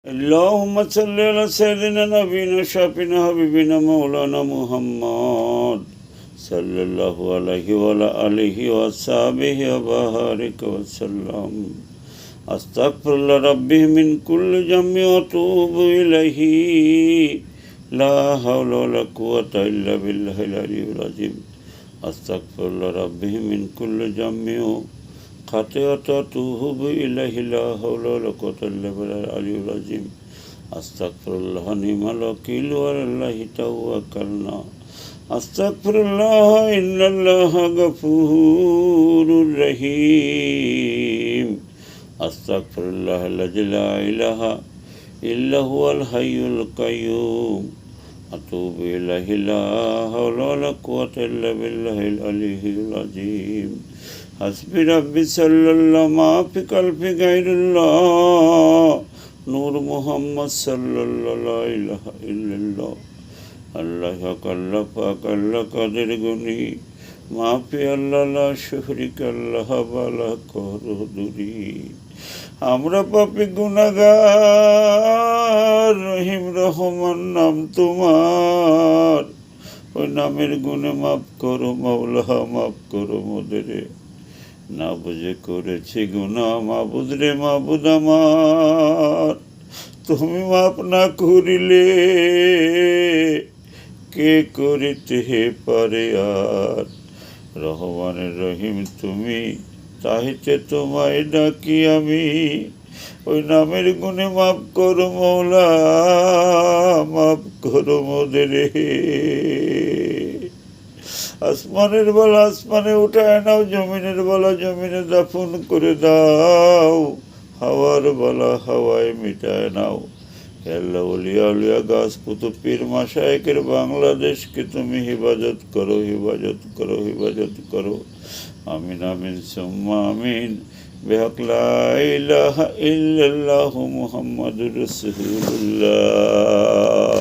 اللهم صل على سيدنا نبينا شافينا حبيبنا مولانا محمد صلى الله عليه وعلى آله وصحبه وبارك وسلم. أستغفر الله ربي من كل ذنب وأتوب إليه. لا حول ولا قوة إلا بالله العلي العظيم. أستغفر الله ربي من كل ذنب خطيئة أتوب إليه. لا حول ولا قوة إلا بالله العلي العظيم. أستغفر الله نعم الوكيل وعلى الله توكلنا. أستغفر الله إن الله غفور رحيم. أستغفر الله الذي لا إله إلا هو الحي القيوم. أتوب إليه. لا حول ولا قوة إلا بالله العلي العظيم. حسبي ربي صلى الله ما في قلبي غير الله. نور محمد صلى الله لا إله إلا الله. আল্লাহ হক আল্লাহ পাক আল্লাহ কাদের গুনি মাফি আল্লাহ লা শরীক আল্লাহ বালা করদুরি। আমরা পাপী গুনাহগার, রহিম রহমান নাম তোমার। ওই নামের গুণে মাফ করো মাওলা, মাফ করো মোদেরে। না বুঝে করেছি গুনাহ মাবুদ রে মাবুদ আমার। তুমি মাফ না করিলে কে করিতে পারে আর। রহমানের রহিম তুমি, তাহিতে তোমায় ডাকি আমি। ওই নামের গুণে মাফ করো মৌলা, মাফ করো মোদেরে। আসমানের বলা আসমানে উঠায় নাও, জমিনের বলা জমিনে দাফন করে দাও। হাওয়ার বলা হাওয়ায় মিটায় নাও। আল্লাহ ওলিয়া উলিয়া গাছ কুতুব পীর মাশায়েখের বাংলাদেশকে তুমি হিফাজত করো, হিফাজত করো, হিফাজত করো। আমিন আমিন সুম্মা আমিন। বিহাক লা ইলাহা ইল্লাল্লাহু মুহাম্মাদুর রাসূলুল্লাহ।